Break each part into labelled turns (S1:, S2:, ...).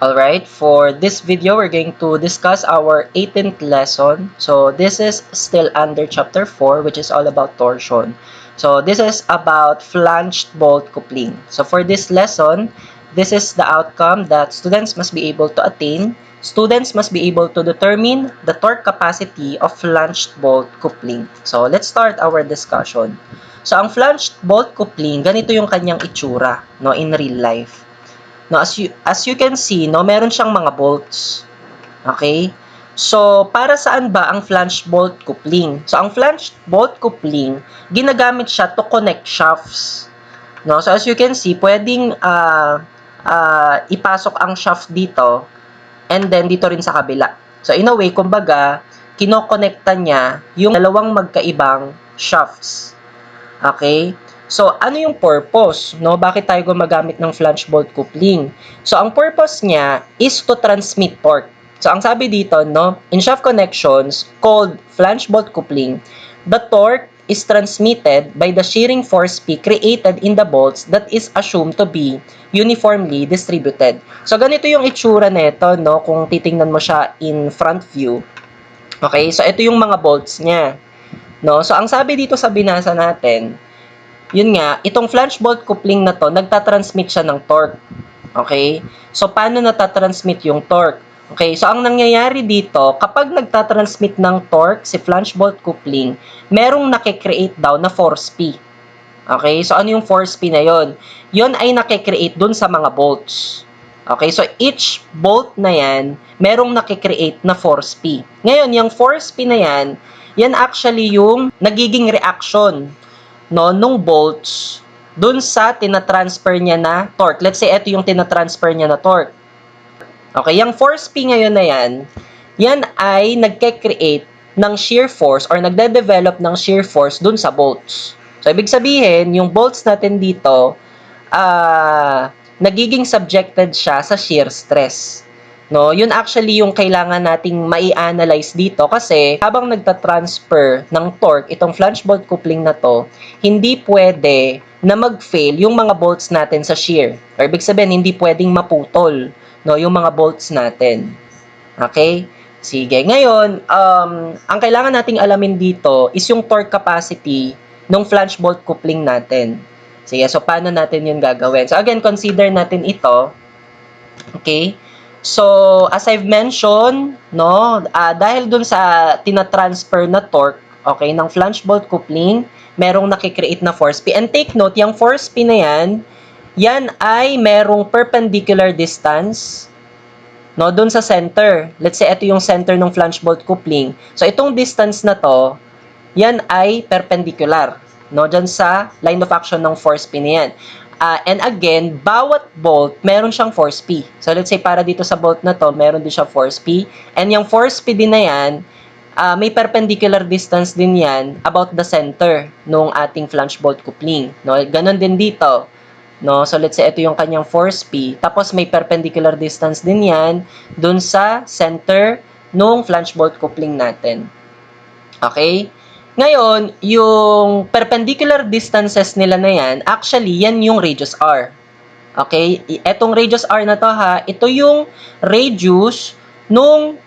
S1: Alright, for this video, we're going to discuss our 18th lesson. So, this is still under chapter 4, which is all about torsion. So, this is about flanged bolt coupling. So, for this lesson, this is the outcome that students must be able to attain. Students must be able to determine the torque capacity of flanged bolt coupling. So, let's start our discussion. So, ang flanged bolt coupling, ganito yung kanyang itsura, no, in real life. No, as you can see, no, meron siyang mga bolts. Okay? So, para saan ba ang flange bolt coupling? So, ang flange bolt coupling, ginagamit siya to connect shafts. No? So, as you can see, pwedeng ipasok ang shaft dito and then dito rin sa kabila. So, in a way, kumbaga, kinokonekta niya yung dalawang magkaibang shafts. Okay? So, ano yung purpose? No? Bakit tayo gumagamit ng flange bolt coupling? So, ang purpose niya is to transmit torque. So, ang sabi dito, no, in shaft connections called flange bolt coupling, the torque is transmitted by the shearing force P created in the bolts that is assumed to be uniformly distributed. So, ganito yung itsura nito, no, kung titingnan mo siya in front view. Okay? So, ito yung mga bolts niya. No? So, ang sabi dito sa binasa natin, yun nga, itong flange bolt coupling na to, nagtatransmit siya ng torque. Okay? So, paano natatransmit yung torque? Okay, so ang nangyayari dito, kapag nagtatransmit ng torque si flange bolt coupling, merong nakikreate daw na force P. Okay, so ano yung force P na yon? Yon ay nakikreate dun sa mga bolts. Okay, so each bolt na yan, merong nakikreate na force P. Ngayon, yung force P na yan, yan actually yung nagiging reaction, no, nung bolts dun sa tinatransfer niya na torque. Let's say, ito yung tinatransfer niya na torque. Okay, yung force P ngayon na yan ay nagke-create ng shear force or nagde-develop ng shear force dun sa bolts. So, ibig sabihin, yung bolts natin dito, nagiging subjected siya sa shear stress. No, yun actually yung kailangan nating mai-analyze dito kasi habang nagta-transfer ng torque itong flange bolt coupling na to, hindi pwede na mag-fail yung mga bolts natin sa shear. Or ibig sabihin, hindi pwedeng maputol, no, yung mga bolts natin. Okay? Sige. Ngayon, ang kailangan nating alamin dito is yung torque capacity ng flange bolt coupling natin. Sige, so paano natin yun gagawin? So again, consider natin ito. Okay? So, as I've mentioned, no, dahil dun sa tinatransfer na torque, okay, ng flange bolt coupling, merong nakikreate na force P. And take note, yung force P na yan ay merong perpendicular distance, no, dun sa center. Let's say, ito yung center ng flange bolt coupling. So, itong distance na to, yan ay perpendicular, no, dyan sa line of action ng force P na yan. And again, bawat bolt, meron siyang force P. So, let's say, para dito sa bolt na to, meron din siya force P. And yung force P din na yan, may perpendicular distance din yan about the center nung ating flange bolt coupling. No? Ganon din dito. No? So, let's say, ito yung kanyang force P. Tapos, may perpendicular distance din yan dun sa center nung flange bolt coupling natin. Okay? Ngayon, yung perpendicular distances nila na yan, actually, yan yung radius R. Okay? Etong radius R na to ha, ito yung radius nung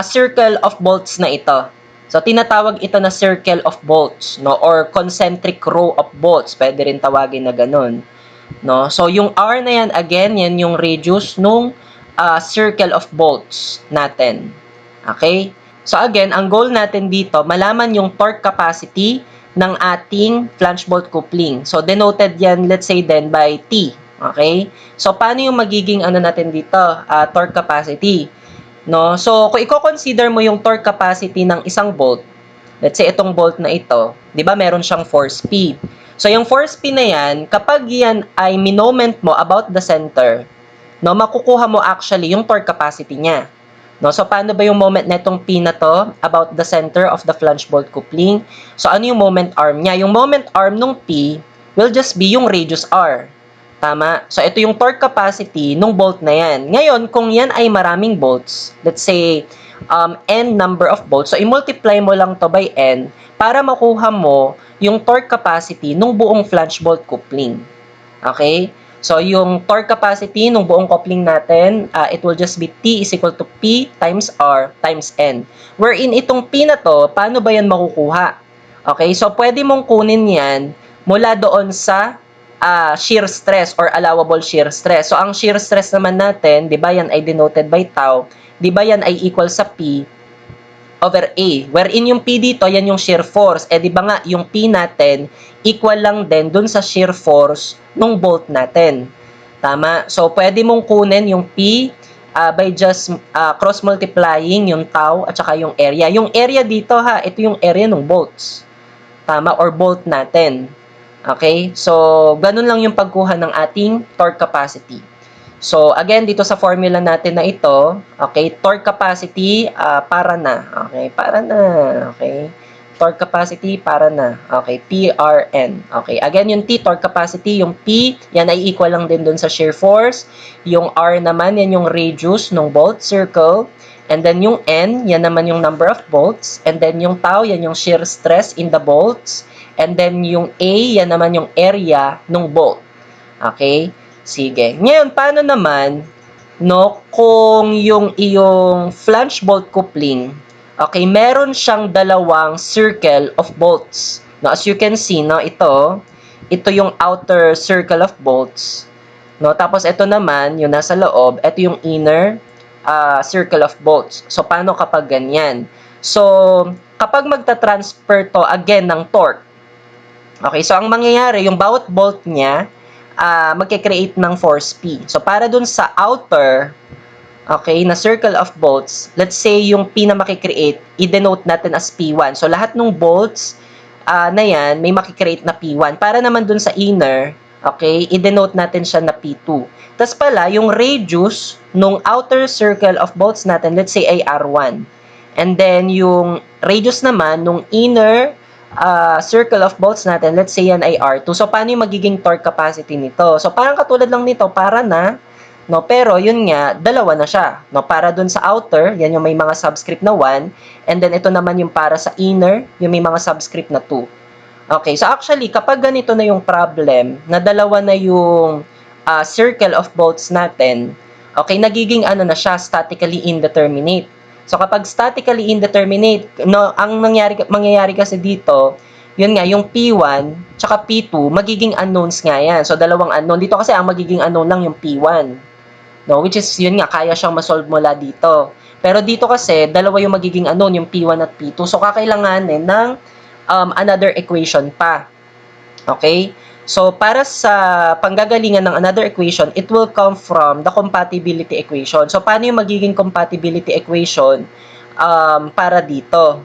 S1: circle of bolts na ito. So, tinatawag ito na circle of bolts, no? Or concentric row of bolts. Pwede rin tawagin na ganun. No? So, yung R na yan, again, yan yung radius nung circle of bolts natin. Okay? So again, ang goal natin dito, malaman yung torque capacity ng ating flange bolt coupling. So denoted yan, let's say then by T. Okay? So paano yung magiging ano natin dito, torque capacity? No? So kung i-consider mo yung torque capacity ng isang bolt, let's say itong bolt na ito, 'di ba meron siyang force P. So yung force P na yan, kapag yan ay moment mo about the center, no, makukuha mo actually yung torque capacity niya. No, so paano ba yung moment netong P na to about the center of the flange bolt coupling? So ano yung moment arm niya? Yung moment arm nung P will just be yung radius R. Tama? So ito yung torque capacity nung bolt na yan. Ngayon, kung yan ay maraming bolts, let's say n number of bolts, so i-multiply mo lang to by n para makuha mo yung torque capacity nung buong flange bolt coupling. Okay? So, yung torque capacity ng buong coupling natin, it will just be T is equal to P times R times N. Wherein itong P na to, paano ba yan makukuha? Okay, so pwede mong kunin yan mula doon sa shear stress or allowable shear stress. So, ang shear stress naman natin, di ba yan ay denoted by tau, di ba yan ay equal sa P over A. Wherein yung P dito, yan yung shear force. Eh, di ba nga, yung P natin, equal lang din dun sa shear force ng bolt natin. Tama? So, pwede mong kunin yung P by just cross-multiplying yung tau at saka yung area. Yung area dito ha, ito yung area ng bolts. Tama? Or bolt natin. Okay? So, ganun lang yung pagkuha ng ating torque capacity. So, again, dito sa formula natin na ito, okay, torque capacity, para na. Okay, para na. Okay, torque capacity, para na. Okay, PRN. Okay, again, yung T, torque capacity, yung P, yan ay equal lang din dun sa shear force. Yung R naman, yan yung radius ng bolt circle. And then yung N, yan naman yung number of bolts. And then yung tau, yan yung shear stress in the bolts. And then yung A, yan naman yung area ng bolt. Okay? Sige. Ngayon, paano naman, no, kung yung iyong flange bolt coupling, okay, meron siyang dalawang circle of bolts. No, as you can see, no, ito yung outer circle of bolts. No, tapos ito naman, yung nasa loob, ito yung inner circle of bolts. So, paano kapag ganyan? So, kapag magta-transfer to again ng torque, okay, so ang mangyayari, yung bawat bolt niya, magke-create ng force P. So, para dun sa outer, okay, na circle of bolts, let's say yung P na makikreate, i-denote natin as P1. So, lahat ng bolts na yan, may makikreate na P1. Para naman dun sa inner, okay, i-denote natin siya na P2. Tapos pala, yung radius nung outer circle of bolts natin, let's say ay R1. And then, yung radius naman nung inner circle of bolts natin, let's say yan ay R2. So, paano yung magiging torque capacity nito? So, parang katulad lang nito, para na, no, pero yun nga, dalawa na siya. No, para dun sa outer, yan yung may mga subscript na 1, and then ito naman yung para sa inner, yung may mga subscript na 2. Okay, so actually, kapag ganito na yung problem, na dalawa na yung circle of bolts natin, okay, nagiging ano na siya, statically indeterminate. So, kapag statically indeterminate, no, ang mangyayari kasi dito, yun nga, yung P1 tsaka P2, magiging unknowns nga yan. So, dalawang unknown. Dito kasi ang magiging unknown lang yung P1. No, which is, yun nga, kaya siyang masolve mula dito. Pero dito kasi, dalawa yung magiging unknown, yung P1 at P2. So, kakailanganin ng another equation pa. Okay? So, para sa panggagalingan ng another equation, it will come from the compatibility equation. So, paano yung magiging compatibility equation para dito?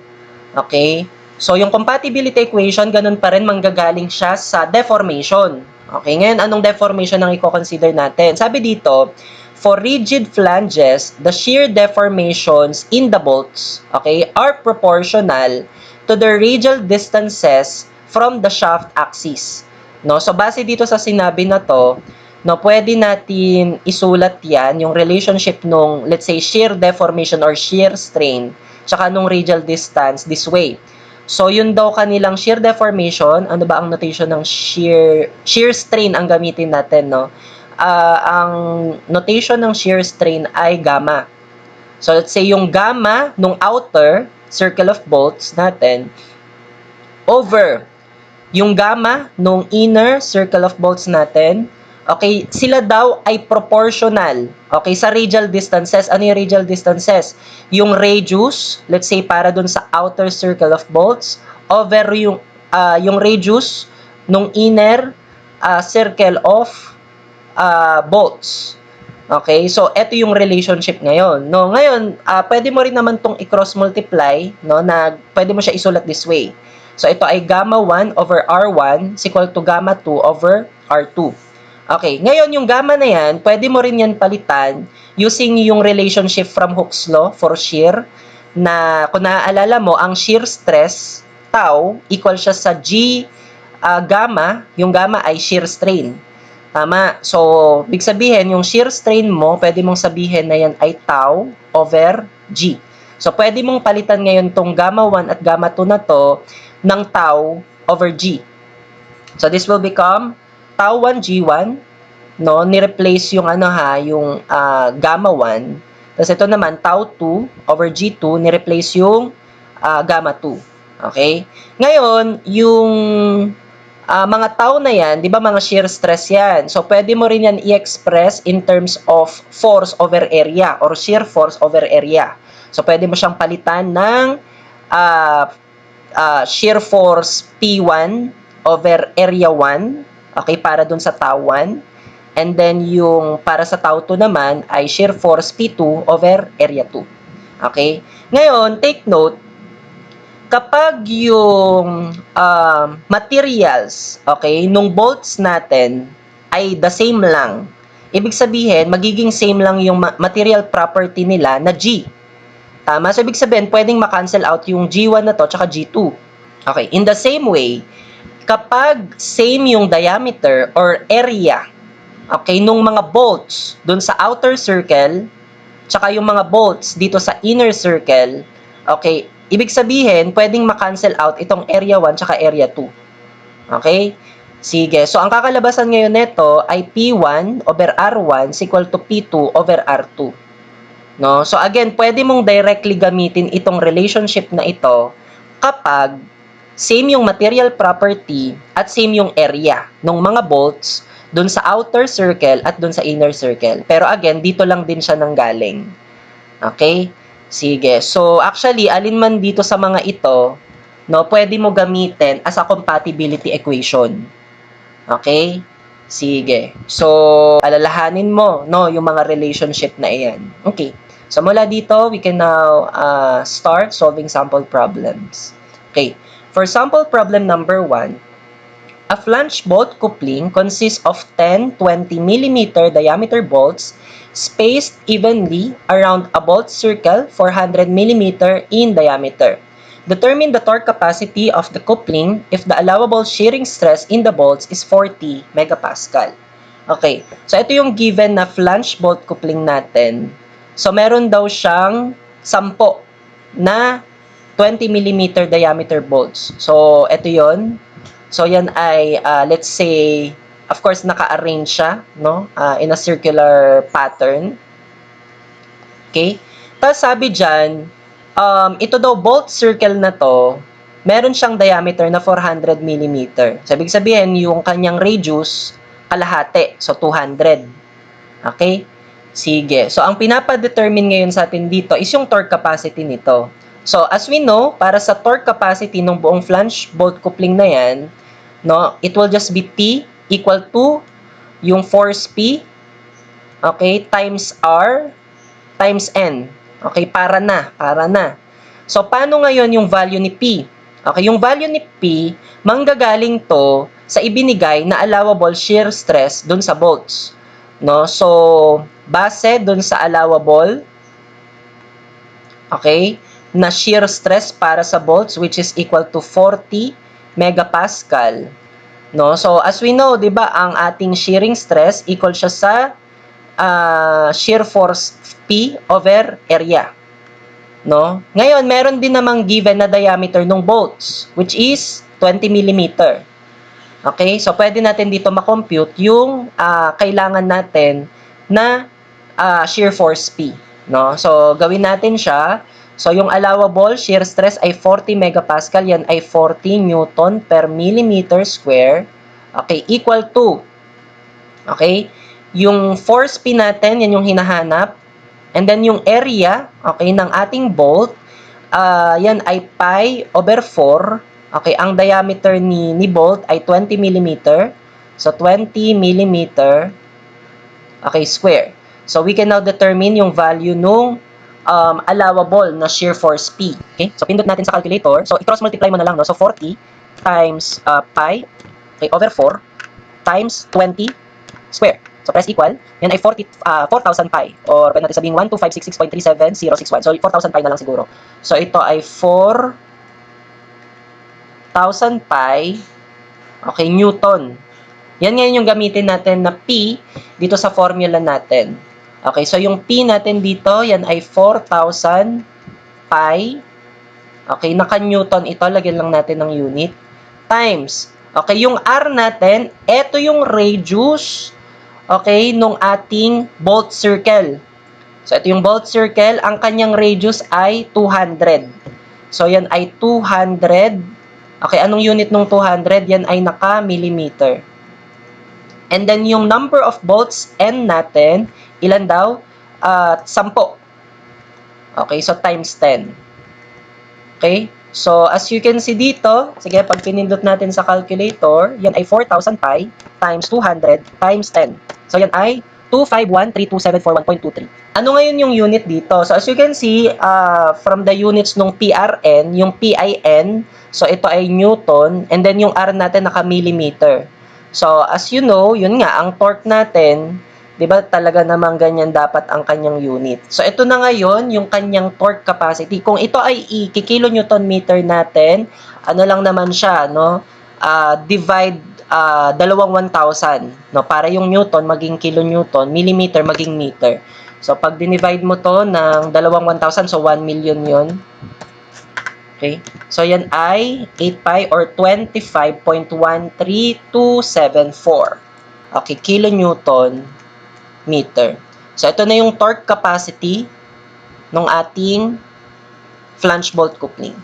S1: Okay? So, yung compatibility equation, ganun pa rin, manggagaling siya sa deformation. Okay? Ngayon, anong deformation ang i-consider natin? Sabi dito, for rigid flanges, the shear deformations in the bolts, okay, are proportional to the radial distances from the shaft axis. No, so base dito sa sinabi na to, no, pwede natin isulat 'yan, yung relationship nung, let's say, shear deformation or shear strain, tsaka nung radial distance this way. So, yun daw kanilang shear deformation. Ano ba ang notation ng shear strain ang gamitin natin, no? Ang notation ng shear strain ay gamma. So, let's say yung gamma nung outer circle of bolts natin over yung gamma nung inner circle of bolts natin, okay, sila daw ay proportional, okay, sa radial distances. Ano yung radial distances? Yung radius, let's say, para dun sa outer circle of bolts, over yung radius nung inner circle of bolts. Okay, so ito yung relationship ngayon. No, ngayon, pwede mo rin naman tong i-cross multiply, no, na pwede mo siya isulat this way. So, ito ay gamma 1 over R1 is equal to gamma 2 over R2. Okay, ngayon yung gamma na yan, pwede mo rin yan palitan using yung relationship from Hooke's law for shear, na kung naaalala mo, ang shear stress, tau, equal siya sa G gamma, yung gamma ay shear strain. Tama? So, big sabihin, yung shear strain mo, pwede mong sabihin na yan ay tau over G. So, pwede mong palitan ngayon tong gamma 1 at gamma 2 na to ng tau over G. So, this will become tau 1 G1 no, ni-replace yung ano ha, yung gamma 1. Tapos ito naman, tau 2 over G2, ni-replace yung gamma 2. Okay? Ngayon, yung mga tau na yan, di ba mga shear stress yan? So, pwede mo rin yan i-express in terms of force over area or shear force over area. So, pwede mo siyang palitan ng shear force P1 over area 1, okay, para dun sa tau 1. And then, yung para sa tau 2 naman ay shear force P2 over area 2. Okay? Ngayon, take note, kapag yung materials, okay, nung bolts natin ay the same lang, ibig sabihin, magiging same lang yung material property nila na G. Tama? So, ibig sabihin, pwedeng ma-cancel out yung G1 na to, tsaka G2. Okay, in the same way, kapag same yung diameter or area, okay, nung mga bolts dun sa outer circle, tsaka yung mga bolts dito sa inner circle, okay, ibig sabihin, pwedeng ma-cancel out itong area 1 tsaka area 2. Okay? Sige. So, ang kakalabasan ngayon nito ay P1 over R1 is equal to P2 over R2. No? So, again, pwede mong directly gamitin itong relationship na ito kapag same yung material property at same yung area ng mga bolts dun sa outer circle at dun sa inner circle. Pero again, dito lang din siya nanggaling. Okay? Sige. So, actually, alin man dito sa mga ito, no, pwede mo gamitin as a compatibility equation. Okay? Sige. So, alalahanin mo, no, yung mga relationship na iyan. Okay. So, mula dito, we can now start solving sample problems. Okay. For sample problem number 1, a flange bolt coupling consists of 10 20 mm diameter bolts spaced evenly around a bolt circle 400 mm in diameter. Determine the torque capacity of the coupling if the allowable shearing stress in the bolts is 40 megapascal. Okay, so ito yung given na flange bolt coupling natin. So meron daw siyang 10 na 20 mm diameter bolts. So ito yon. So yan ay let's say, of course naka-arrange siya, no? In a circular pattern. Okay? Tapos sabi diyan, ito daw bolt circle na to, meron siyang diameter na 400 mm. So ibig sabihin yung kanyang radius kalahati, so 200. Okay? Sige. So ang pinapa-determine ngayon sa atin dito is yung torque capacity nito. So as we know, para sa torque capacity ng buong flange bolt coupling na yan, no, it will just be T equal to yung force P, okay, times R times N. Okay, para na. So, paano ngayon yung value ni P? Okay, yung value ni P, manggagaling to sa ibinigay na allowable shear stress dun sa bolts. No? So, base dun sa allowable, okay, na shear stress para sa bolts, which is equal to 40 megapascal. No? So, as we know, di ba, ang ating shearing stress equal siya sa shear force P over area. No? Ngayon, meron din namang given na diameter ng bolts, which is 20 mm. Okay? So, pwede natin dito makompute yung kailangan natin na shear force P. No? So, gawin natin siya. So, yung allowable shear stress ay 40 megapascal. Yan ay 40 newton per millimeter square. Okay, equal to, okay, yung force P natin, yan yung hinahanap. And then, yung area, okay, ng ating bolt, yan ay pi over 4. Okay, ang diameter ni bolt ay 20 mm. So, 20 mm, okay, square. So, we can now determine yung value nung allowable na shear force P. Okay? So, pindot natin sa calculator. So, i-cross multiply mo na lang, no? So, 40 times pi, okay, over 4 times 20 square. So, press equal. Yan ay 4,000 pi. Or, pwede natin sabihin 12566.37061. So, 4,000 pi na lang siguro. So, ito ay 4,000 pi, okay, newton. Yan ngayon yung gamitin natin na P dito sa formula natin. Okay, so yung P natin dito, yan ay 4,000 pi. Okay, naka-newton ito. Lagyan lang natin ng unit. Times. Okay, yung R natin, ito yung radius okay, nung ating bolt circle. So, ito yung bolt circle. Ang kanyang radius ay 200. So, yan ay 200. Okay, anong unit nung 200? Yan ay naka-millimeter. And then, yung number of bolts N natin, ilan daw? 10. Okay, so times 10. Okay? So, as you can see dito, sige, pag pinindot natin sa calculator, yan ay 4,000 pi times 200 times 10. So, yan ay 251,3274,1.23. Ano ngayon yung unit dito? So, as you can see, from the units nung PRN, yung PIN, so ito ay Newton, and then yung R natin naka-millimeter. So, as you know, yun nga, ang torque natin, 'di ba talaga namang ganyan dapat ang kanyang unit. So ito na ngayon yung kanyang torque capacity. Kung ito ay kilonewton meter natin, ano lang naman siya, no? Divide dalawang 1,000, no? Para yung newton maging kilonewton, millimeter maging meter. So pag dinivide mo to ng dalawang 1,000, so 1 million 'yon. Okay? So yan ay 8 pi or 25.13274. Okay, kilonewton meter. So, ito na yung torque capacity ng ating flange bolt coupling.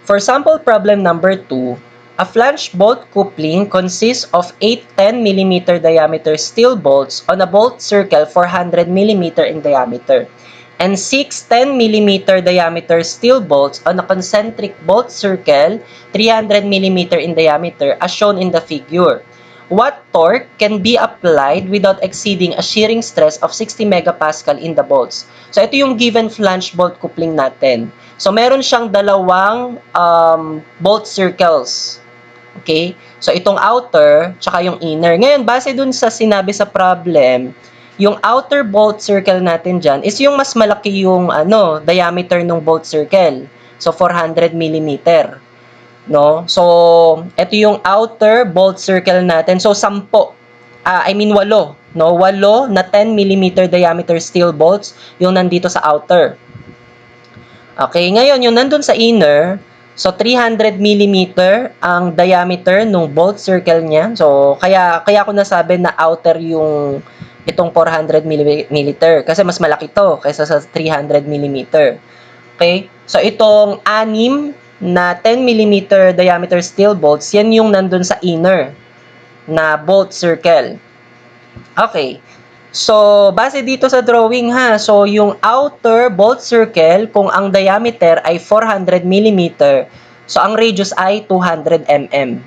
S1: For sample problem number 2, a flange bolt coupling consists of 8 10 mm diameter steel bolts on a bolt circle 400 mm in diameter and 6 10 mm diameter steel bolts on a concentric bolt circle 300 mm in diameter as shown in the figure. What torque can be applied without exceeding a shearing stress of 60 megapascal in the bolts? So, ito yung given flange bolt coupling natin. So, meron siyang dalawang bolt circles. Okay? So, itong outer, tsaka yung inner. Ngayon, base dun sa sinabi sa problem, yung outer bolt circle natin dyan is yung mas malaki yung diameter ng bolt circle. So, 400 mm. No? So, ito yung outer bolt circle natin. So, 8, no? 8 na 10 mm diameter steel bolts yung nandito sa outer. Okay, ngayon, yung nandun sa inner, so 300 mm ang diameter ng bolt circle niya. So, kaya ako nasabi na outer yung itong 400 mm kasi mas malaki to kaysa sa 300 mm. Okay? So, itong 6 na 10 mm diameter steel bolts, yan yung nandun sa inner na bolt circle. Okay. So, base dito sa drawing ha, so yung outer bolt circle, kung ang diameter ay 400 mm, so ang radius ay 200 mm.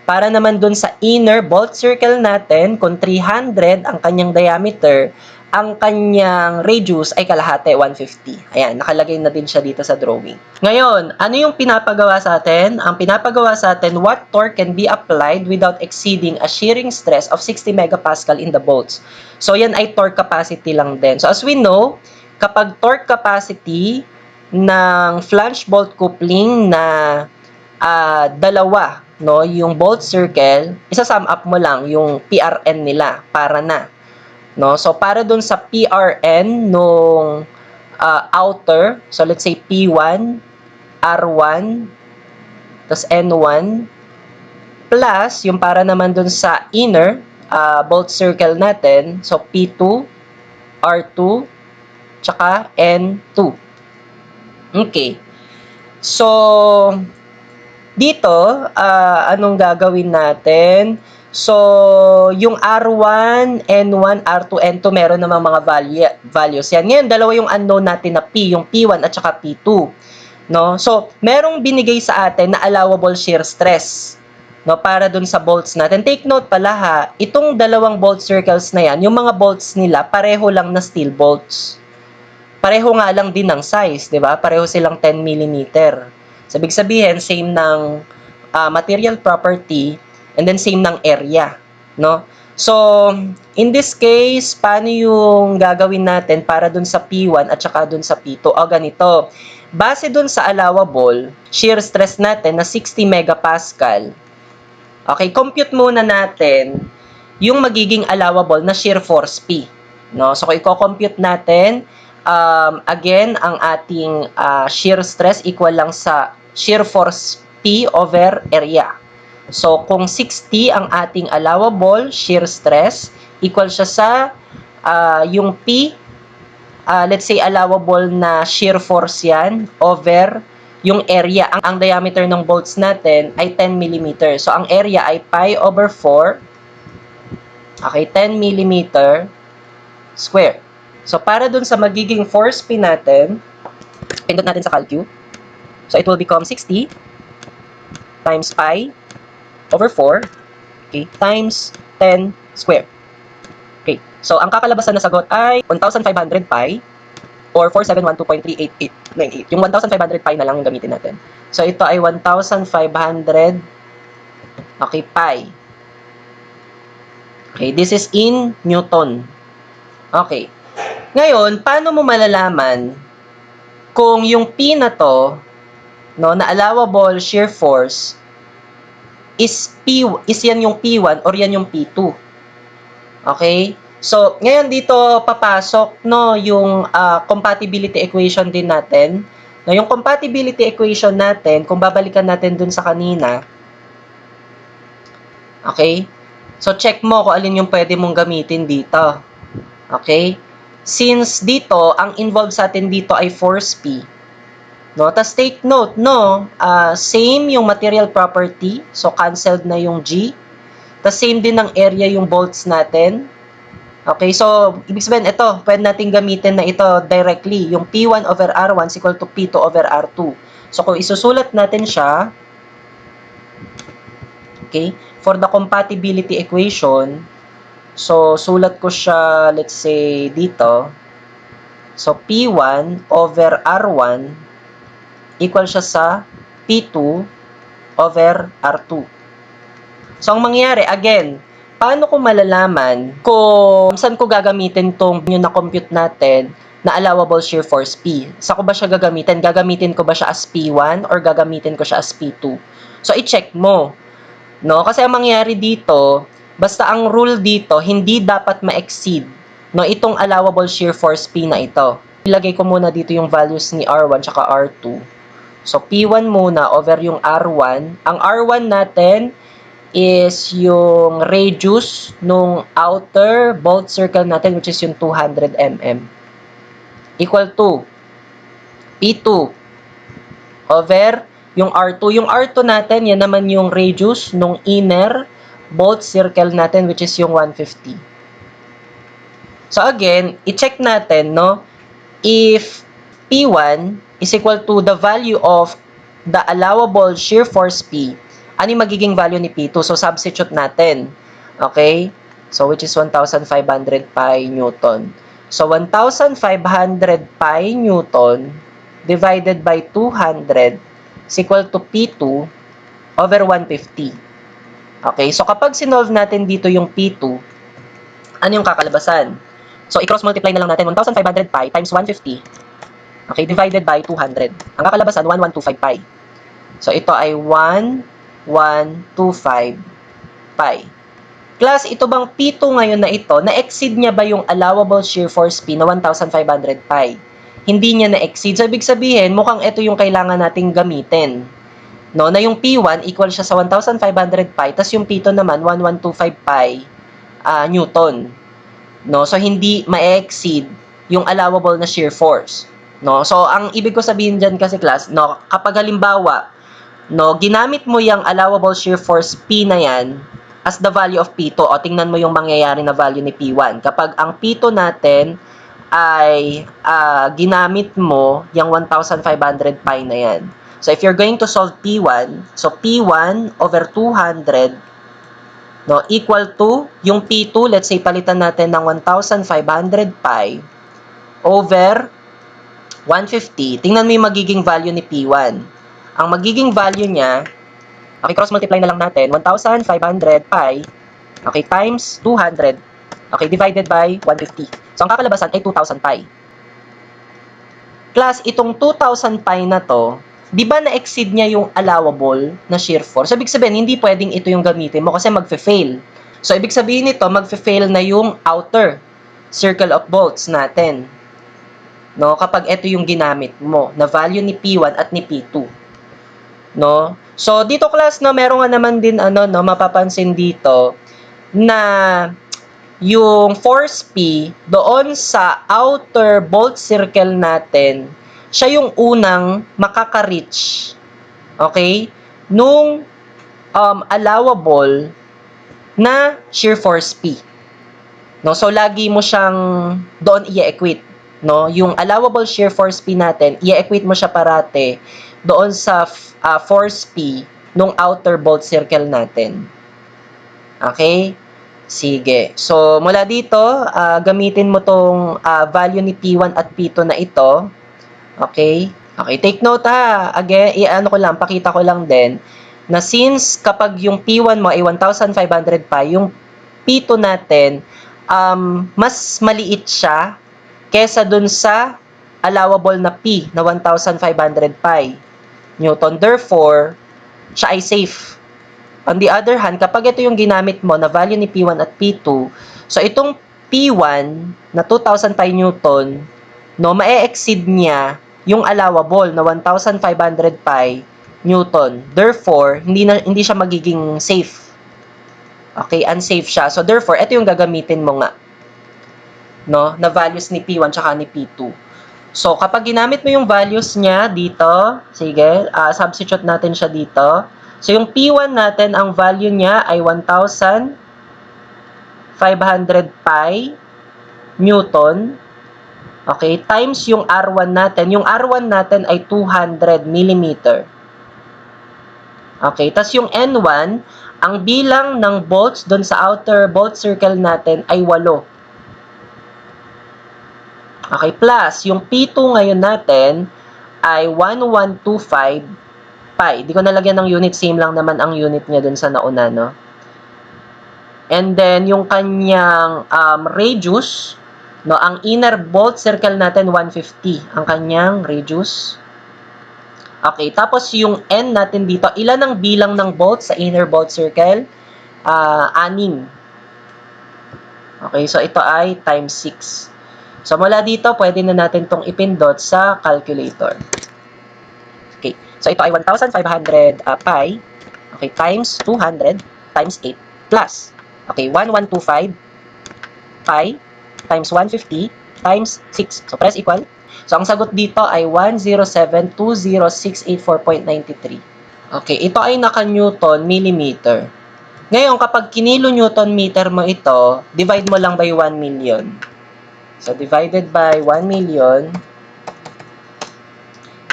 S1: Para naman dun sa inner bolt circle natin, kung 300 ang kanyang diameter, ang kanyang radius ay kalahati, 150. Ayan, nakalagay na din siya dito sa drawing. Ngayon, ano yung pinapagawa sa atin? Ang pinapagawa sa atin, what torque can be applied without exceeding a shearing stress of 60 megapascal in the bolts? So, yan ay torque capacity lang din. So, as we know, kapag torque capacity ng flange bolt coupling na dalawa, no, yung bolt circle, isa-sum up mo lang yung PRN nila para na. No? So, para dun sa PRN nung outer, so let's say P1, R1, tas N1, plus yung para naman dun sa inner bolt circle natin, so P2, R2, tsaka N2. Okay. So, dito, anong gagawin natin? So, yung R1, N1, R2, N2, meron namang mga values. Yan. Ngayon, dalawa yung unknown natin na P, yung P1 at saka P2. No? So, merong binigay sa atin na allowable shear stress. No? Para dun sa bolts natin. Take note pala ha, itong dalawang bolt circles na yan, yung mga bolts nila, pareho lang na steel bolts. Pareho nga lang din ng size, di ba? Pareho silang 10 mm. Sabig sabihin, same ng material property, and then same ng area, no? So, in this case, paano yung gagawin natin para dun sa P1 at saka dun sa P2? O, ganito. Base dun sa allowable, shear stress natin na 60 megapascal. Okay, compute muna natin yung magiging allowable na shear force P. No? So, kung i-compute natin, again, ang ating shear stress equal lang sa shear force P over area. So, kung 60 ang ating allowable shear stress, equal siya sa yung P, let's say allowable na shear force yan, over yung area. Ang diameter ng bolts natin ay 10 mm. So, ang area ay pi over 4, okay, 10 mm square. So, para dun sa magiging force P natin, pindot natin sa calcu. So, it will become 60 times pi over 4, okay, times 10 square. Okay, so ang kakalabasan na sagot ay 1,500 pi or 4,712.38898. Yung 1,500 pi na lang yung gamitin natin. So, ito ay 1,500, okay, pi. Okay, this is in Newton. Okay. Ngayon, paano mo malalaman kung yung P na to, no, na allowable shear force is yan yung P1 or yan yung P2? Okay? So, ngayon dito papasok no yung compatibility equation din natin. No, yung compatibility equation natin, kung babalikan natin dun sa kanina, okay? So, check mo kung alin yung pwede mong gamitin dito. Okay? Since dito, ang involved sa atin dito ay force P. No? Tapos take note, no? Same yung material property. So, canceled na yung G. Tapos same din ng area yung bolts natin. Okay, so, ibig sabihin, ito, pwede natin gamitin na ito directly. Yung P1 over R1 is equal to P2 over R2. So, kung isusulat natin siya, okay, for the compatibility equation, so, sulat ko siya, let's say, dito. So, P1 over R1 equal siya sa P2 over R2. So, ang mangyayari, again, paano ko malalaman kung saan ko gagamitin tong yung na-compute natin na allowable shear force P? Saan ko ba siya gagamitin? Gagamitin ko ba siya as P1 or gagamitin ko siya as P2? So, i-check mo. No? Kasi ang mangyayari dito, basta ang rule dito, hindi dapat ma-exceed no, itong allowable shear force P na ito. Ilagay ko muna dito yung values ni R1 tsaka R2. So, P1 muna over yung R1. Ang R1 natin is yung radius nung outer bolt circle natin, which is yung 200 mm. Equal to P2 over yung R2. Yung R2 natin, yan naman yung radius nung inner bolt circle natin, which is yung 150. So again, i-check natin, no? If P1 is equal to the value of the allowable shear force P, ano yung magiging value ni P2? So, substitute natin. Okay? So, which is 1,500 pi Newton. So, 1,500 pi Newton divided by 200 is equal to P2 over 150. Okay? So, kapag sinolve natin dito yung P2, ano yung kakalabasan? So, i-cross multiply na lang natin 1,500 pi times 150. Okay? Divided by 200. Ang kakalabasan, 1125 pi. So, ito ay 1,125 pi. Class, ito bang P2 ngayon na ito, na-exceed niya ba yung allowable shear force P na 1,500 pi? Hindi niya na-exceed. So, ibig sabihin, mukhang ito yung kailangan nating gamitin. No, na yung P1 equal siya sa 1,500 pi, tas yung P2 naman, 1,125 pi Newton. No, so, hindi ma-exceed yung allowable na shear force. No, so, ang ibig ko sabihin dyan kasi, class, no, kapag halimbawa, no, ginamit mo yung allowable shear force P na yan as the value of P2. O, tingnan mo yung mangyayari na value ni P1. Kapag ang P2 natin ay ginamit mo yung 1,500 pi na yan. So, if you're going to solve P1, so P1 over 200, no, equal to yung P2, let's say, palitan natin ng 1,500 pi over 150. Tingnan mo yung magiging value ni P1. Ang magiging value niya, okay, cross multiply na lang natin, 1,500 pi, okay, times 200, okay, divided by 150. So, ang kakalabasan ay 2,000 pi. Plus, itong 2,000 pi na to, di ba na-exceed niya yung allowable na shear force? So, ibig sabihin, hindi pwedeng ito yung gamitin mo kasi magfe-fail. So, ibig sabihin nito, magfe-fail na yung outer circle of bolts natin. No, kapag ito yung ginamit mo, na value ni P1 at ni P2. No? So, dito class, no, meron nga naman din, no, mapapansin dito, na yung force P doon sa outer bolt circle natin, siya yung unang makaka-reach, okay, nung allowable na shear force P. No? So, lagi mo siyang doon i-equate. No? Yung allowable shear force P natin, i-equate mo siya parate doon sa force P nung outer bolt circle natin. Okay? Sige. So, mula dito, gamitin mo tong value ni P1 at P2 na ito. Okay? Okay, take note ha. Again, pakita ko lang din na since kapag yung P1 mo ay 1,500 pa, yung P2 natin, mas maliit siya kesa dun sa allowable na P na 1,500 pi Newton. Therefore, siya ay safe. On the other hand, kapag ito yung ginamit mo na value ni P1 at P2, so itong P1 na 2,000 pi Newton, no, ma-exceed niya yung allowable na 1,500 pi Newton. Therefore, hindi siya magiging safe. Okay, unsafe siya. So therefore, ito yung gagamitin mo nga, no, na values ni P1 tsaka ni P2. So kapag ginamit mo yung values niya dito, sige, substitute natin siya dito. So yung P1 natin, ang value niya ay 1,500 pi Newton. Okay, times yung R1 natin. Yung R1 natin ay 200 mm. Okay, tas yung N1, ang bilang ng bolts doon sa outer bolt circle natin ay 8. Okay, plus yung P2 ngayon natin ay 1125 pi. Di ko nalagyan ng unit, same lang naman ang unit niya doon sa nauna, no? And then yung kanyang radius, no, ang inner bolt circle natin 150 ang kanyang radius. Okay, tapos yung N natin dito, ilan ang bilang ng bolts sa inner bolt circle? 6. Okay, so ito ay times 6. So mula dito, pwede na natin itong ipindot sa calculator. Okay, so ito ay 1,500 pi, okay, times 200 times 8 plus, okay, 1125 pi times 150 times 6. So press equal. So ang sagot dito ay 10720,684.93. Okay, ito ay naka-Newton millimeter. Ngayon, kapag kinilo Newton meter mo ito, divide mo lang by 1 million. So, divided by 1 million,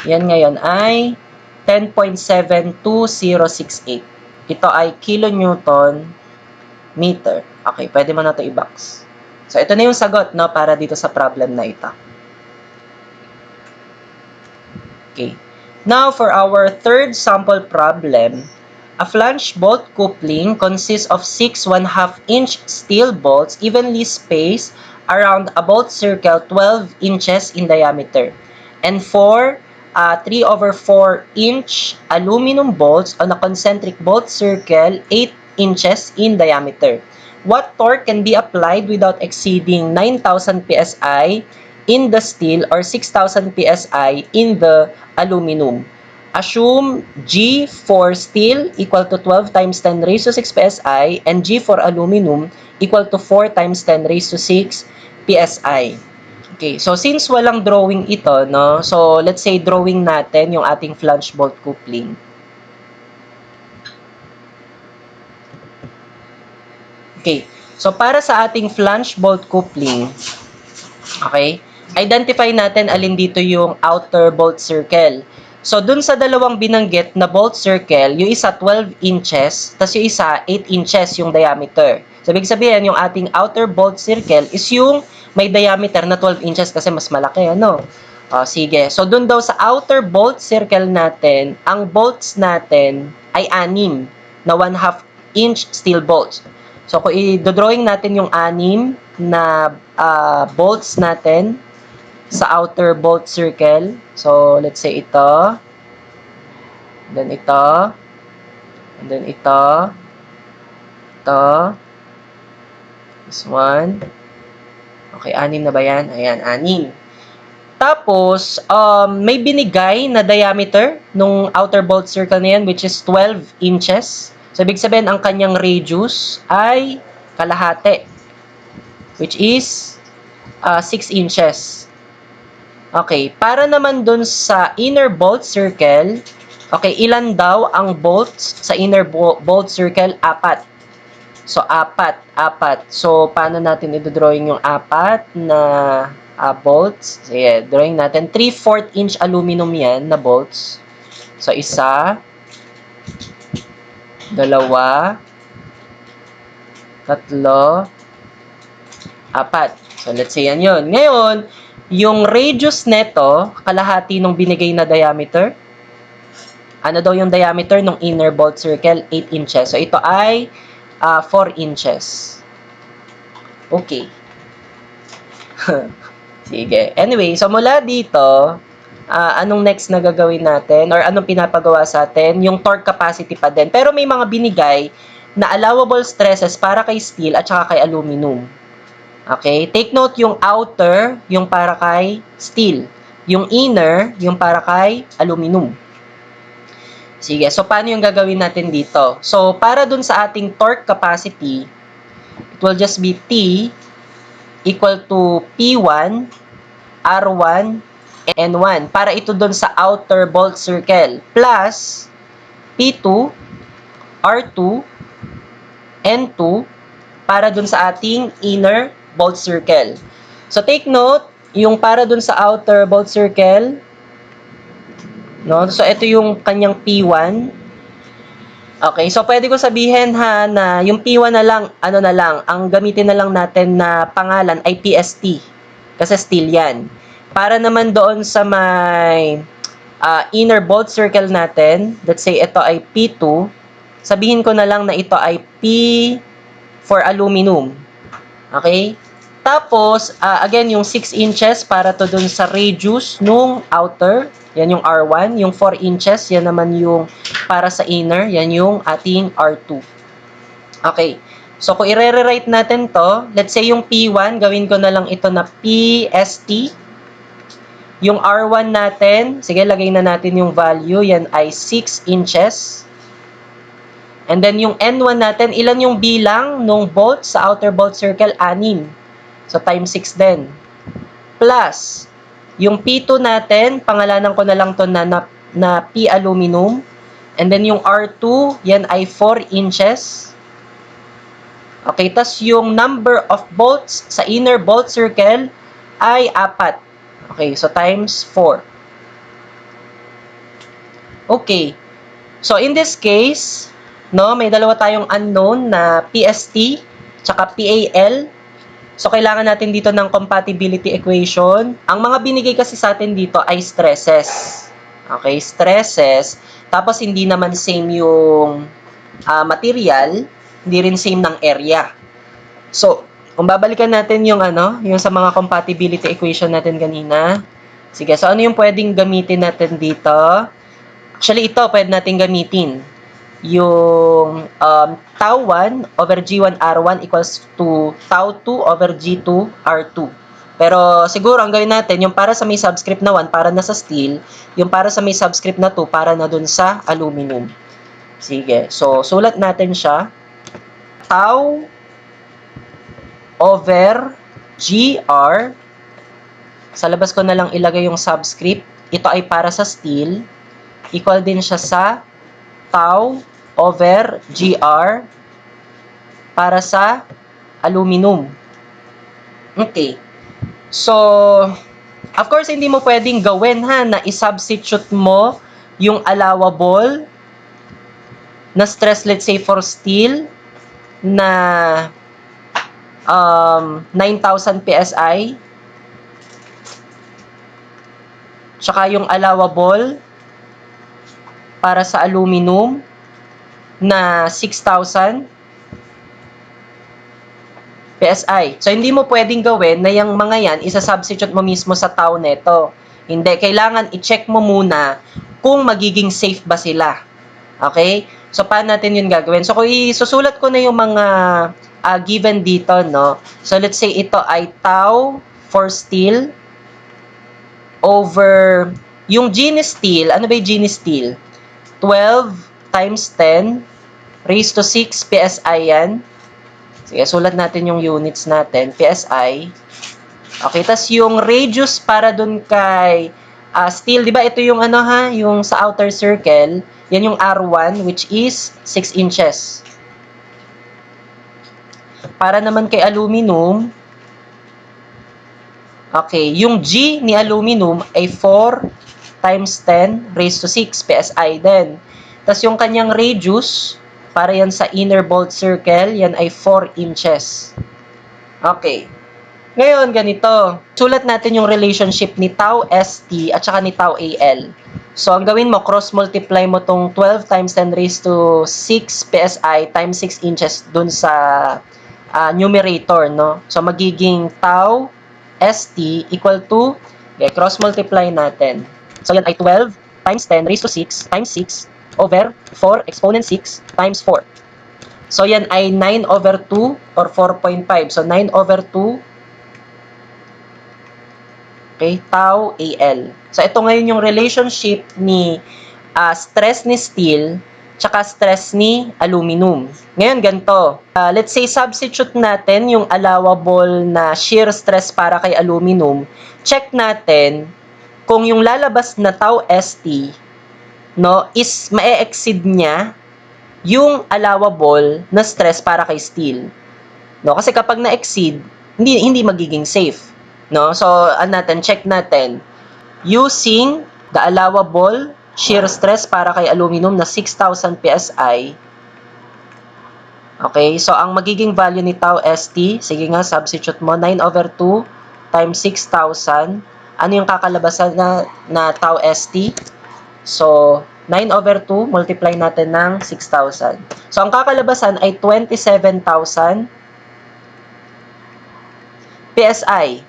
S1: yan ngayon ay 10.72068. Ito ay kilonewton meter. Okay, pwede mo na ito i-box. So, ito na yung sagot, no, para dito sa problem na ito. Okay. Now, for our third sample problem, a flange bolt coupling consists of 6 1/2-inch steel bolts evenly spaced around a bolt circle 12 inches in diameter, and 4 3/4-inch aluminum bolts on a concentric bolt circle 8 inches in diameter. What torque can be applied without exceeding 9,000 psi in the steel or 6,000 psi in the aluminum? Assume G for steel equal to 12 times 10 raised to 6 psi and G for aluminum equal to 4 times 10 raised to 6 psi. Okay, so since walang drawing ito, no? So let's say drawing natin yung ating flange bolt coupling. Okay, so para sa ating flange bolt coupling, okay, identify natin alin dito yung outer bolt circle. So, dun sa dalawang binanggit na bolt circle, yung isa 12 inches, tas yung isa 8 inches yung diameter. So, ibig sabihin, yung ating outer bolt circle is yung may diameter na 12 inches kasi mas malaki, ano? Sige. So, dun daw sa outer bolt circle natin, ang bolts natin ay 6 na 1/2 inch steel bolts. So, kung i-drawing natin yung 6 na bolts natin sa outer bolt circle. So, let's say ito. Then ito. And then ito. Ito. This one. Okay, 6 na ba yan? Ayan, 6. Tapos, may binigay na diameter nung outer bolt circle na yan, which is 12 inches. So, ibig sabihin, ang kanyang radius ay kalahati, which is 6 inches. Okay, para naman dun sa inner bolt circle, okay, ilan daw ang bolts sa inner bolt circle? 4. So, 4. So, paano natin i-drawing yung 4 na bolts? Sige, drawing natin. 3/4 inch aluminum yan na bolts. So, 1, 2, 3, 4. So, let's say yan yun. Ngayon, yung radius neto, kalahati nung binigay na diameter. Ano daw yung diameter ng inner bolt circle? 8 inches. So, ito ay 4 inches. Okay. Sige. Anyway, so mula dito, anong next na gagawin natin? Or anong pinapagawa sa atin? Yung torque capacity pa din. Pero may mga binigay na allowable stresses para kay steel at saka kay aluminum. Okay? Take note yung outer, yung para kay steel. Yung inner, yung para kay aluminum. Sige, so paano yung gagawin natin dito? So, para dun sa ating torque capacity, it will just be T equal to P1, R1, N1. Para ito dun sa outer bolt circle. Plus, P2, R2, N2, para dun sa ating inner bolt circle. So, take note, yung para dun sa outer bolt circle, no? So, ito yung kanyang P1. Okay, so pwede ko sabihin ha na yung P1 na lang, ang gamitin na lang natin na pangalan ay PST. Kasi steel yan. Para naman doon sa may inner bolt circle natin, let's say ito ay P2, sabihin ko na lang na ito ay P for aluminum. Okay? Tapos, again, yung 6 inches para to dun sa radius nung outer. Yan yung R1. Yung 4 inches, yan naman yung para sa inner. Yan yung ating R2. Okay. So, kung i-rewrite natin to, let's say yung P1, gawin ko na lang ito na PST. Yung R1 natin, sige, lagay na natin yung value. Yan ay 6 inches. And then yung N1 natin, ilan yung bilang nung bolt sa outer bolt circle? 6. So, times 6 din. Plus, yung P2 natin, pangalanan ko na lang to na P aluminum. And then yung R2, yan ay 4 inches. Okay, tas yung number of bolts sa inner bolt circle ay 4. Okay, so times 4. Okay. So, in this case, no, may dalawa tayong unknown na PST tsaka PAL. So, kailangan natin dito ng compatibility equation. Ang mga binigay kasi sa atin dito ay stresses. Okay, stresses. Tapos, hindi naman same yung material, hindi rin same ng area. So, kung babalikan natin yung yung sa mga compatibility equation natin kanina. Sige, so ano yung pwedeng gamitin natin dito? Actually, ito pwede natin gamitin. Yung tau 1 over G1 R1 equals to tau 2 over G2 R2. Pero siguro ang gawin natin, yung para sa may subscript na 1 para na sa steel, yung para sa may subscript na 2 para na dun sa aluminum. Sige, so sulat natin siya. Tau over GR, sa labas ko na lang ilagay yung subscript, ito ay para sa steel, equal din siya sa tau over GR para sa aluminum. Okay. So, of course, hindi mo pwedeng gawin na i-substitute mo yung allowable na stress, let's say, for steel na 9,000 PSI. Tsaka yung allowable para sa aluminum na 6,000 PSI. So, hindi mo pwedeng gawin na yung mga yan, isa-substitute mo mismo sa tau neto. Hindi. Kailangan i-check mo muna kung magiging safe ba sila. Okay? So, paano natin yun gagawin? So, kung isusulat ko na yung mga given dito, no? So, let's say ito ay tau for steel. over yung G ni steel. Ano ba yung G ni steel? 12 times 10 raised to 6 PSI yan. Sige, sulat natin yung units natin. PSI. Okay, tas yung radius para dun kay steel, di ba ito yung ano ha, yung sa outer circle, yan yung R1 which is 6 inches. Para naman kay aluminum, okay, yung G ni aluminum ay 4 times 10 raised to 6 PSI din. Tas yung kanyang radius, para yan sa inner bolt circle, yan ay 4 inches. Okay. Ngayon, ganito. Sulat natin yung relationship ni tau ST at saka ni tau AL. So, ang gawin mo, cross-multiply mo tong 12 times 10 raised to 6 PSI times 6 inches dun sa numerator, no? So, magiging tau ST equal to, okay, cross-multiply natin. So, yan ay 12 times 10 raised to 6 times 6 over 4 exponent 6 times 4. So, yan ay 9 over 2 or 4.5. So, 9 over 2, okay, tau AL. So, ito ngayon yung relationship ni stress ni steel tsaka stress ni aluminum. Ngayon, ganito. Let's say, substitute natin yung allowable na shear stress para kay aluminum. Check natin kung yung lalabas na tau ST, no, is ma-exceed niya yung allowable na stress para kay steel. No, kasi kapag na-exceed, hindi magiging safe. No? So, check natin. Using the allowable shear stress para kay aluminum na 6,000 PSI. Okay, so ang magiging value ni tau ST, sige nga, substitute mo, 9 over 2 times 6,000. Ano yung kakalabasan na tau ST? So, 9 over 2, multiply natin ng 6,000. So, ang kakalabasan ay 27,000 PSI.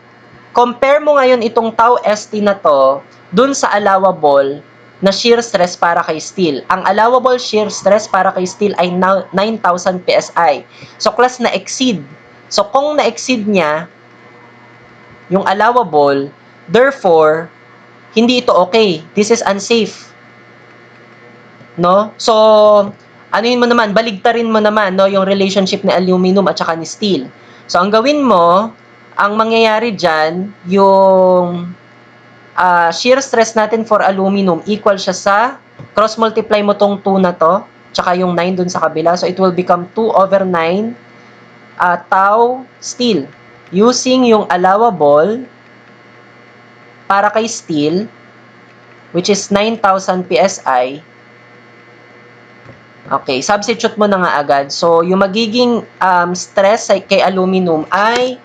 S1: Compare mo ngayon itong tau ST na to dun sa allowable na shear stress para kay steel. Ang allowable shear stress para kay steel ay 9,000 PSI. So, class na exceed. So, kung na-exceed niya yung allowable, therefore, hindi ito okay. This is unsafe. No? So, anuin mo naman, baligtarin mo naman, no, yung relationship ni aluminum at saka ni steel. So, ang gawin mo, ang mangyayari dyan, yung shear stress natin for aluminum equal siya sa, cross-multiply mo tong 2 na to, tsaka yung 9 dun sa kabila. So, it will become 2 over 9 tau steel. Using yung allowable para kay steel, which is 9,000 PSI. Okay, substitute mo na nga agad. So, yung magiging stress kay aluminum ay,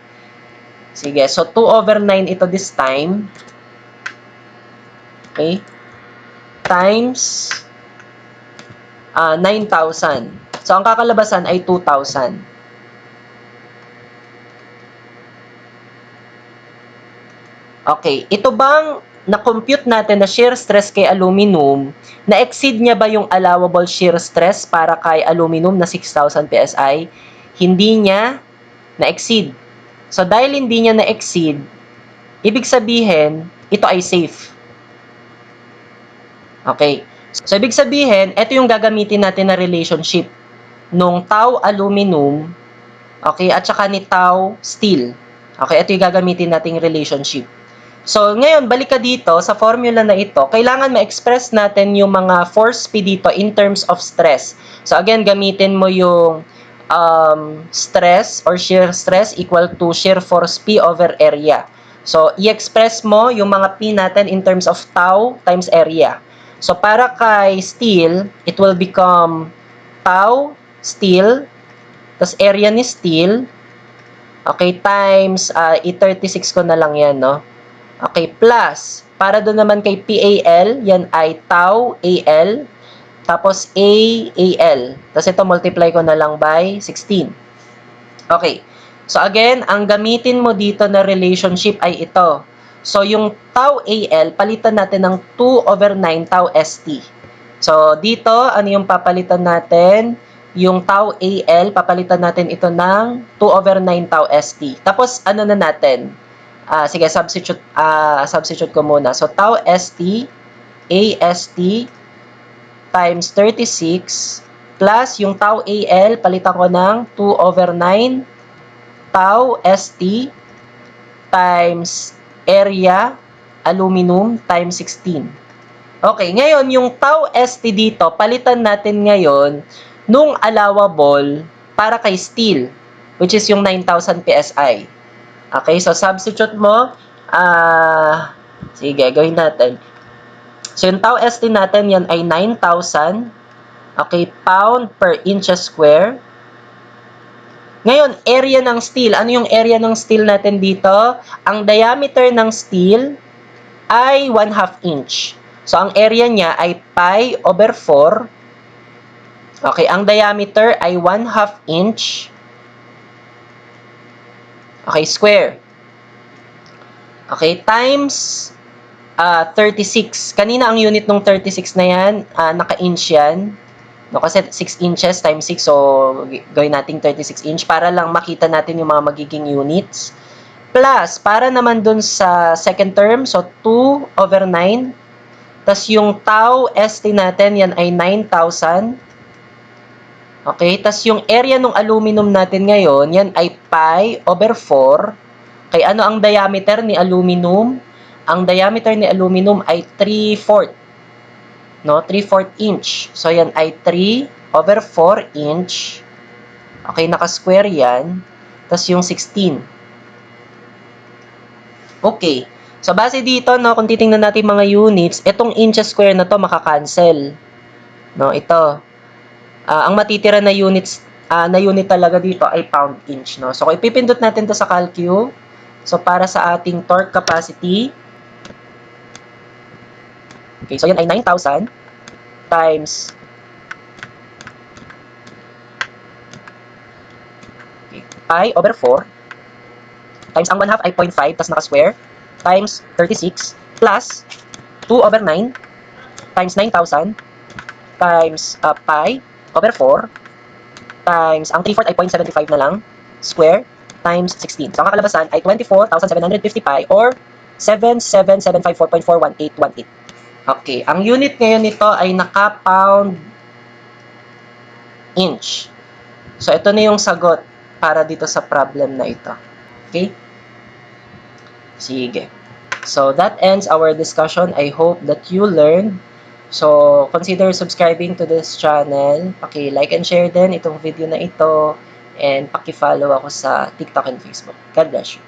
S1: sige, so 2 over 9 ito this time. Okay. Times 9,000. So, ang kakalabasan ay 2,000. Okay. Ito bang na-compute natin na shear stress kay aluminum, na-exceed niya ba yung allowable shear stress para kay aluminum na 6,000 PSI? Hindi niya na-exceed. So, dahil hindi niya na-exceed, ibig sabihin, ito ay safe. Okay. So, ibig sabihin, ito yung gagamitin natin na relationship nung tau aluminum, okay, at saka ni tau steel. Okay, ito yung gagamitin nating relationship. So, ngayon, balik ka dito sa formula na ito. Kailangan ma-express natin yung mga force P dito in terms of stress. So, again, gamitin mo yung stress or shear stress equal to shear force P over area. So, i-express mo yung mga P natin in terms of tau times area. So, para kay steel, it will become tau steel, tas area ni steel, okay, times, i-36 ko na lang yan, no? Okay, plus, para doon naman kay PAL, yan ay tau AL, tapos AAL. Tapos ito, multiply ko na lang by 16. Okay. So, again, ang gamitin mo dito na relationship ay ito. So, yung tau AL, palitan natin ng 2 over 9 tau ST. So, dito, ano yung papalitan natin? Yung tau AL, papalitan natin ito ng 2 over 9 tau ST. Tapos, ano na natin? Sige, substitute ko muna. So, tau ST, AST, times 36, plus yung tau AL, palitan ko ng 2/9, tau ST, times area, aluminum, times 16. Okay, ngayon, yung tau ST dito, palitan natin ngayon nung allowable para kay steel, which is yung 9,000 PSI. Okay, so substitute mo, sige, gawin natin. So, yung tau ST natin, yan ay 9,000, okay, pound per inches square. Ngayon, area ng steel. Ano yung area ng steel natin dito? Ang diameter ng steel ay 1/2 inch. So, ang area niya ay pi/4. Okay, ang diameter ay 1/2 inch. Okay, square. Okay, times 36. Kanina ang unit ng 36 na yan, naka-inch yan. No, kasi 6 inches times 6, so gawin natin 36 inch para lang makita natin yung mga magiging units. Plus, para naman dun sa second term, so 2/9. Tas yung tau ST natin, yan ay 9,000. Okay, tas yung area ng aluminum natin ngayon, yan ay pi/4. Kaya ano ang diameter ni aluminum? Ang diameter ni aluminum ay 3/4. No, 3/4 inch. So, yan ay 3/4 inch. Okay, naka-square yan. Tas yung 16. Okay. So, base dito, no, kung titingnan natin mga units, itong inches square na to makakancel. No, ito. Ang matitira na units, na unit talaga dito ay pound inch, no. So, kung ipipindot natin to sa calcu, so para sa ating torque capacity, okay, so yan ay 9,000 times pi/4 times ang 1/2 ay 0.5 tas naka-square times 36 plus 2/9 times 9,000 times pi/4 times ang 3/4 ay 0.75 na lang square times 16. So ang kakalabasan ay 24,750 pi or 7775.41818. Okay, ang unit ngayon nito ay naka-pound inch. So ito na yung sagot para dito sa problem na ito. Okay? Sige. So that ends our discussion. I hope that you learned. So consider subscribing to this channel. Paki-like and share din itong video na ito and paki-follow ako sa TikTok and Facebook. God bless you.